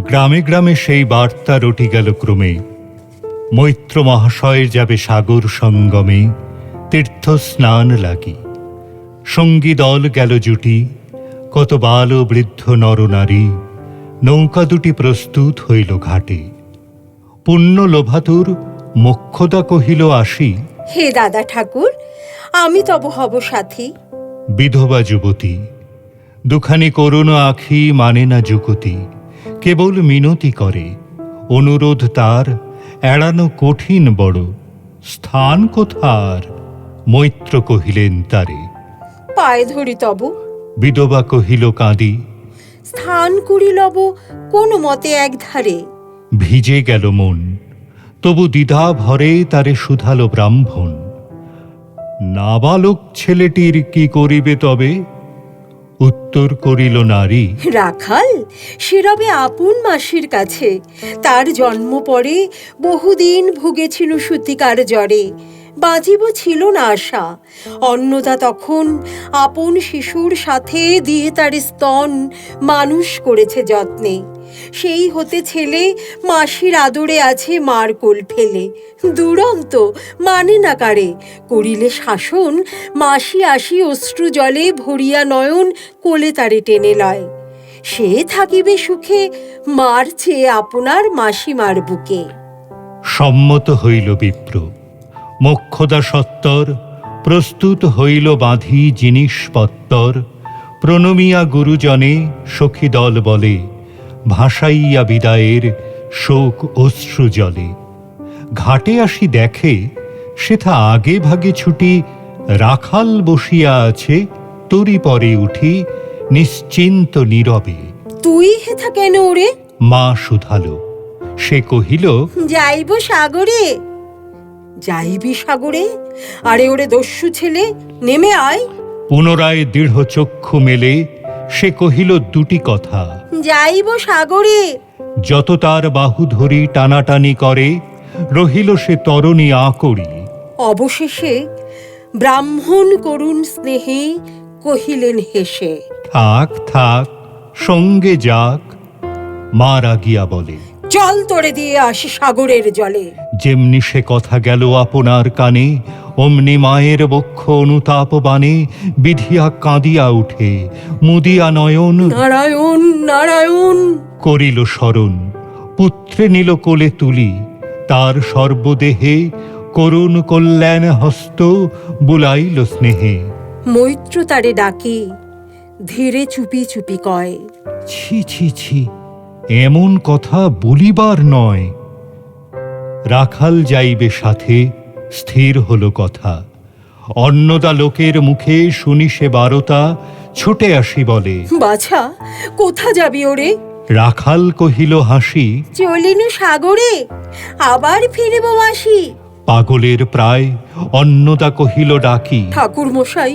গ্রামে গ্রামে সেই বার্তা রটি গেল ক্রমে, মৈত্র মহাশয়ের যাবে সাগর সঙ্গমে তীর্থ স্নান লাগি। সঙ্গী দল গেল জুটি, কত বাল বৃদ্ধ নরনারী, নৌকা দুটি প্রস্তুত হইল ঘাটে। পুণ্য লোভাতুর মোক্ষদা কহিল আসি, হে দাদা ঠাকুর, আমি তব হব সাথী। বিধবা যুবতী দুখানি করুণ আখি মানে না যুকতি, কেবল মিনতি করে, অনুরোধ তার এড়ানো কঠিন বড়। স্থান কোথার? মৈত্র কহিলেন তারে। পায়ে ধরি তব। বিধবা কহিল কাঁদি, স্থান করি লব কোন মতে একধারে। ভিজে গেল মন, তবু দ্বিধা ভরে তারে শুধালো ব্রাহ্মণ। নাবালক ছেলেটির কি করিবে তবে? উত্তর করিল নারী, রাখাল সে রবে আপন মাসির কাছে, তার জন্ম পরে বহুদিন ভুগেছিল সূতিকার জ্বরে। বাঁচিব ছিল না আশা, অন্নদা তখন আপন শিশুর সাথে দিয়ে তার স্তন মানুষ করেছে যত্নে। সেই হতে ছেলে মাসির আদরে আছে মার কোল ফেলে। দুরন্ত মানে না কারে, করিলে শাসন মাসি আসি অশ্রু জলে ভরিয়া নয়ন কোলে তারে টেনে লয়। সে থাকিবে সুখে মার চেয়ে আপনার মাসিমার বুকে। সম্মত হইল বিপ্র। মোক্ষদা সত্তর প্রস্তুত হইল বাঁধি জিনিসপত্তর। প্রণমিয়া গুরুজনে সখী দল বলে, ভাসাইয়া বিদায়ের শোক অশ্রু জলে। ঘাটে আসি দেখে সেথা আগে ভাগে ছুটি, রাখাল বসিয়া আছে তরি পরে উঠি নিশ্চিন্ত নীরবে। তুই হেথা কেন ওরে? মা শুধালো। সে কহিল, যাইব সাগরে। যাইবি সাগরে? আরে ওরে দস্যু ছেলে, নেমে আয়। পুনরায় দৃঢ় চক্ষু মেলে সে কহিল দুটি কথা। যাইব সাগরে। যত তার বাহু ধরি টানাটানি করে, রহিল সে তরণী আকড়ি। অবশেষে ব্রাহ্মণ করুণ স্নেহে কহিলেন হেসে, থাক থাক, সঙ্গে যাক। মা রাগিয়া বলে, চল তোরে দিয়ে আসি সাগরের জলে। যেমনি সে কথা গেল আপনার কানে, অমনি মায়ের বক্ষ অনুতাপ বানে বিধিয়া কাঁদিয়া উঠে, মুদিয়া নয়ন নারায়ণ নারায়ণ করিল স্মরণ। পুত্রে নিল কোলে তুলি, তার সর্বদেহে করুণ কল্যাণ হস্ত বুলাইল স্নেহে। মৈত্র তারে ডাকে, ধীরে চুপি চুপি কয়, ছি ছি ছি, এমন কথা বলিবার নয়। রাখাল যাইবে সাথে, স্থির হলো কথা। অন্নদা লোকের মুখে শুনি সে বারতা, ছুটে আসি বলে, বাছা কোথা যাবি ওরে? রাখাল কহিল হাসি, চলিনু সাগরে, আবার ফিরিব মাসি। পাগলের প্রায় অন্নদা কহিল ডাকি, ঠাকুর মশাই,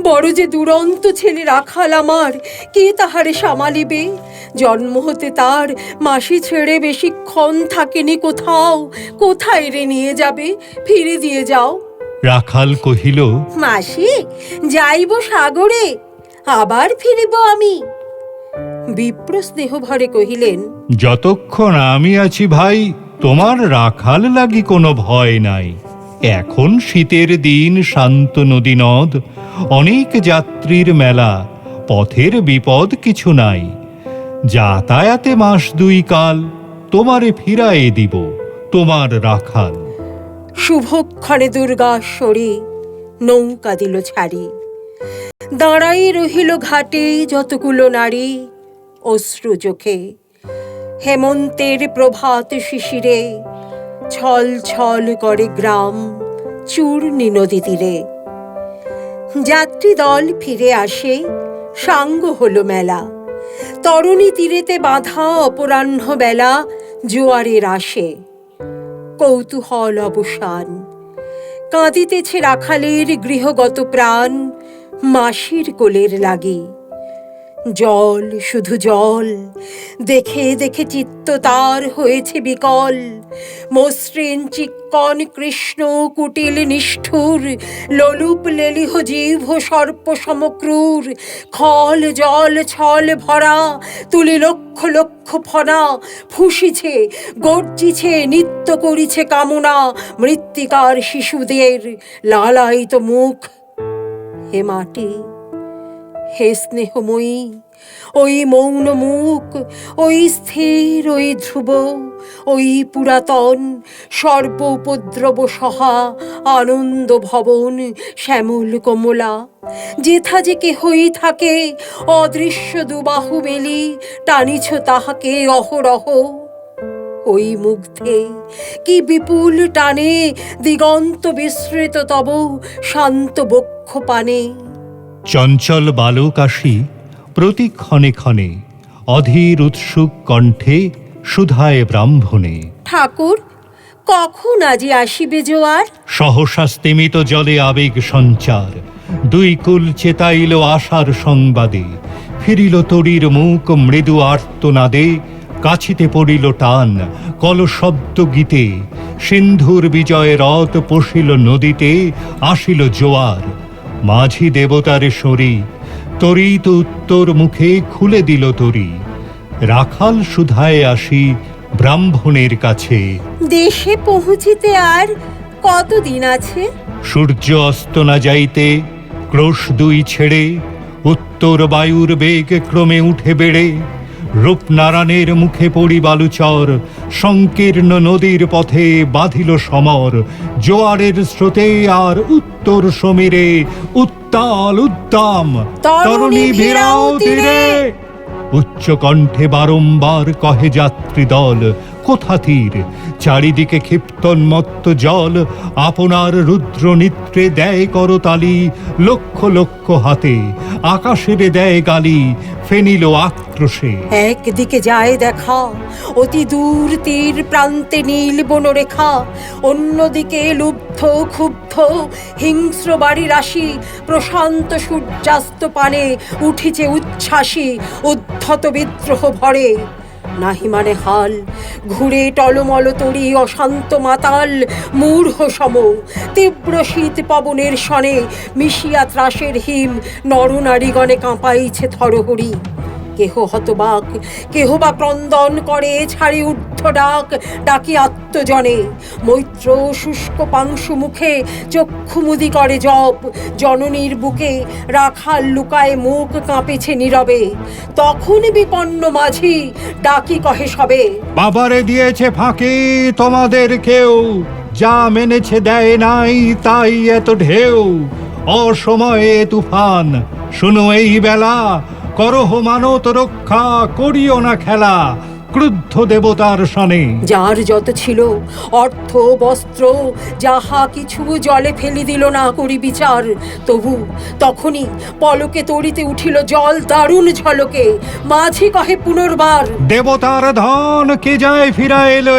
বড় যে দুরন্ত ছেলে রাখাল আমার, কে তাহারে সামালিবে? জন্ম হতে তার মাসি ছেড়ে বেশিক্ষণ থাকেনি কোথাও। কোথায় রে নিয়ে যাবে? ফিরে দিয়ে যাও। রাখাল কহিল, মাসি যাইব সাগরে, আবার ফিরিব আমি। বিপ্র স্নেহ ভরে কহিলেন, যতক্ষণ আমি আছি ভাই, তোমার রাখাল লাগি কোনো ভয় নাই। এখন শীতের দিন, শান্ত নদী নদ, অনেক যাত্রীর মেলা, পথের বিপদ কিছু নাই। যাতায়াতে মাস দুই কাল, তোমারে ফিরায়ে দিব তোমার রাখাল। শুভক্ষণে দুর্গাশ্বরী নৌকা দিল ছাড়ি। দাঁড়াই রহিল ঘাটে যতগুলো নারী, অশ্রু চোখে। হেমন্তের প্রভাত শিশিরে ছল ছল করে গ্রাম চূর্ণী নদী তীরে। যাত্রী দল ফিরে আসে, সাঙ্গ হলো মেলা। তরুণী তীরেতে বাঁধা অপরাহ্ন বেলা, জোয়ারের আসে কৌতূহল অবসান। কাঁদিতেছে রাখালের গৃহগত প্রাণ, মাসির কোলের লাগি। জল, শুধু জল, দেখে দেখে চিত্ত তার হয়েছে বিকল। মসৃণ চিক্কণ কৃষ্ণ কুটিল নিষ্ঠুর, লোলুপ লেলিহ জিভ সর্প সমক্রূর। খল জল ছল ভরা, তুলি লক্ষ লক্ষ ফনা, ফুসিছে গর্জিছে নিত্য করিছে কামনা মৃত্তিকার শিশুদের লালায়িত মুখ। হে মাটি, হে স্নেহময়ী, ওই মৌন মুখ, ওই স্থির, ওই ধ্রুব, ওই পুরাতন সর্ব উপদ্রব সহা আনন্দ ভবন শ্যামল কমলা, যেথা যে কেহই থাকে অদৃশ্য দুবাহু মেলি টানিছ তাহাকে অহরহ। ওই মুগ্ধে কি বিপুল টানে দিগন্ত বিস্মৃত তব শান্ত বক্ষ পানে। চঞ্চল বালক আসি প্রতি ক্ষণে ক্ষণে, অধীর উৎসুক কণ্ঠে সুধায় ব্রাহ্মণে। ঠাকুর, কখন আজি আসিবে জোয়ার? সহসা স্তিমিত জলে আবেগ সঞ্চার, দুই কুল চেতাইল আশার সংবাদে। ফিরিল তরীর মুখ মৃদু আর্তনাদে, কাছিতে পড়িল টান কলশব্দ গীতে। সিন্ধুর বিজয় রথ পশিল নদীতে, আসিল জোয়ার। মাঝি দেবতারে সরি, তরিত উত্তর মুখে খুলে দিল তরি। রাখাল সুধায় আসি ব্রাহ্মণের কাছে। দেশে পৌঁছিতে আর কতদিন আছে? সূর্য অস্ত না যাইতে ক্রোশ দুই ছেড়ে, উত্তর বায়ুর বেগ ক্রমে উঠে বেড়ে। রূপনারায়ণের মুখে পড়ি বালুচর, সংকীর্ণ নদীর পথে বাঁধিল সমর। জোয়ারের স্রোতে আর উত্তর সমীরে, উত্তাল উদ্দাম তরুণী ভিড়াও তীরে। উচ্চ কণ্ঠে বারংবার কহে যাত্রী দল, কোথা তীর? চারিদিকে ক্ষিপ্তন্মত্ত জল, আপনার রুদ্র নিত্রে দেয় করতালি। লক্ষ লক্ষ হাতে আকাশেরে দেয় গালি, ফেনিল আক্রোশে। একদিকে যায় দেখা অতি দূর তীর প্রান্তে নীল বনরেখা, অন্যদিকে লুব্ধ ক্ষুব্ধ হিংস্র বাড়ি রাশি। প্রশান্ত সূর্যাস্ত পানে উঠিছে উচ্ছ্বাসী উদ্ধত বিদ্রোহ ভরে। নাহি মানে হাল, ঘুরে টলমল তরি অশান্ত মাতাল মূঢ় সম। তীব্র শীত পবনের শনে মিশিয়া ত্রাসের হিম, নরনারীগণে কাঁপাইছে থরহরি। কেহ হতবাক, কেহ বা ক্রন্দন করে ছাড়ি ঊর্ধ্ব ডাক, ডাকি আত্মজনে। মৈত্র শুষ্ক পাংশু মুখে চক্ষুমুদি করে জপ। জননীর বুকে রাখাল লুকায় মুখ কাঁপেছে নীরবে। তখন বিপন্ন মাঝি ডাকি কহে সবে, বাবারে দিয়েছে ফাঁকি তোমাদের কেউ, যা মেনেছে দেয় নাই তাই এত ঢেউ। অসময়ে তুফান শুনো এই বেলা, করহ মানত রক্ষা করিও না খেলা। ক্রুদ্ধ দেবতার সনে যার যত ছিল অর্থ বস্ত্র যাহা কিছু জলে ফেলি দিল না করি বিচার। তবু তখনই পলকে তড়িতে উঠিল জল দারুণ ঝলকে। মাঝি কহে পুনর্বার, দেবতার ধন কে যায় ফিরা এলো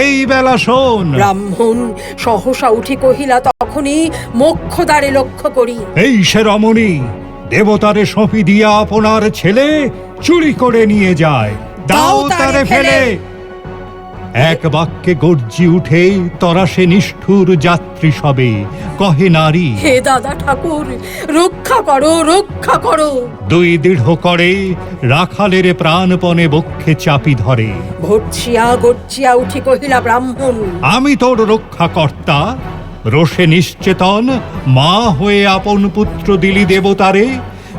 এই বেলা শোন। ব্রাহ্মণ সহসা উঠি কহিলা তখনই মোক্ষদ্বারে লক্ষ্য করি, এই সে রমণী, দেবতারে সঁপি দিয়া আপনার ছেলে চুরি করে নিয়ে যায়, দাও তারে ফেলে। এক বাক্যে গর্জি উঠে তরাসে নিষ্ঠুর যাত্রী সবে, কহে নারী, হে দাদা ঠাকুর, রক্ষা করো রক্ষা করো। দুই দৃঢ় করে রাখালের প্রাণপণে বক্ষে চাপি ধরে। ভর্ছিয়া গর্জিয়া উঠি কহিলা ব্রাহ্মণ, আমি তোর রক্ষা কর্তা। রোষে নিশ্চেতন মা হয়ে আপন পুত্র দিলি দেবতারে,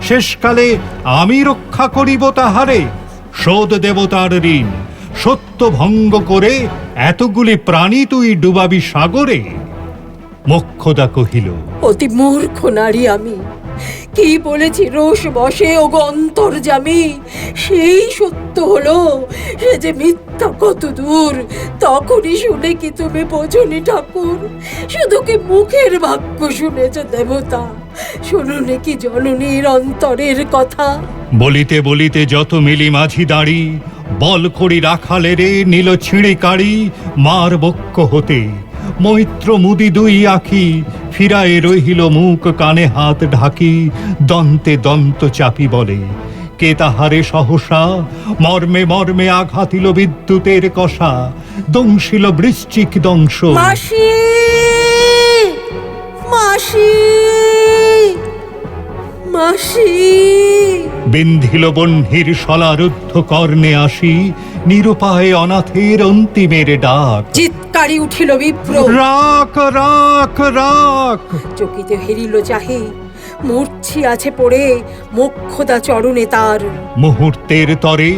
শেষকালে আমি রক্ষা করিব তাহারে। শোধ দেবতার ঋণ, সত্য ভঙ্গ করে এতগুলি প্রাণী তুই ডুবাবি সাগরে। মোক্ষদা কহিল, অতি মূর্খ নারী আমি, কি বলেছি রোষ বসে ও অন্তর্যামী। সেই সত্য হলো, সে যে মিথ্যা কত দূর তখনই শুনে কি তুমি বোঝনি ঠাকুর? শুধু কি মুখের বাক্য শুনেছ দেবতা, শুনুনি কি জননীর অন্তরের কথা? বলিতে বলিতে যত মিলি মাঝি দাঁড়ি, বল করি রাখালেরে নীল ছিঁড়ে কাড়ি মার বক্ষ হতে। মৈত্র মুদি দুই আখি ফিরায়ে রহিল মুখ, কানে হাত ঢাকি দন্তে দন্ত চাপি বলে, কে তাহারে সহসা মর্মে মর্মে আঘাতিল বিদ্যুতের কষা, দংশিল বৃশ্চিক দংশ। মাসি, মাসি, মাসি। বিন্ধিল বহ্নির শলারুদ্ধ কর্ণে আসি, নিরুপায় অনাথের অন্তিমের ডাক। চিৎকারি উঠিল বিপ্র, রাখ রাখ রাখ। চকিতে হেরিল চাহে, মূর্ছি আছে পড়ে মোক্ষদা চরণে তার। মুহূর্তের তরে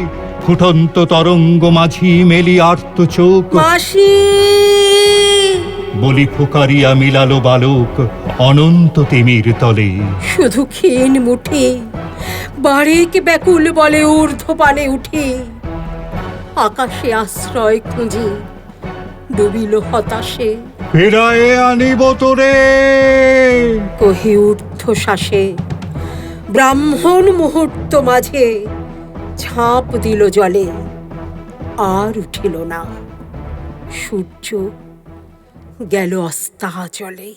ফুটন্ত তরঙ্গ মাঝি মেলি আর্ত চোখ, মাসি, বলি ফুকারিয়া মিলালো বালক অনন্ত তিমির তলে। শুধু ক্ষীণ মুঠে বারেক ব্যাকুল বলে ঊর্ধ্বপানে উঠে, আকাশে আশ্রয় খুঁজে ডুবিল হতাশে। ফেরায়ে আনিব তোরে। কহি ঊর্ধ্বশ্বাসে ব্রাহ্মণ মুহূর্ত মাঝে ঝাঁপ দিল জলে, আর উঠিল না। সূর্য গেল অস্তাচলে।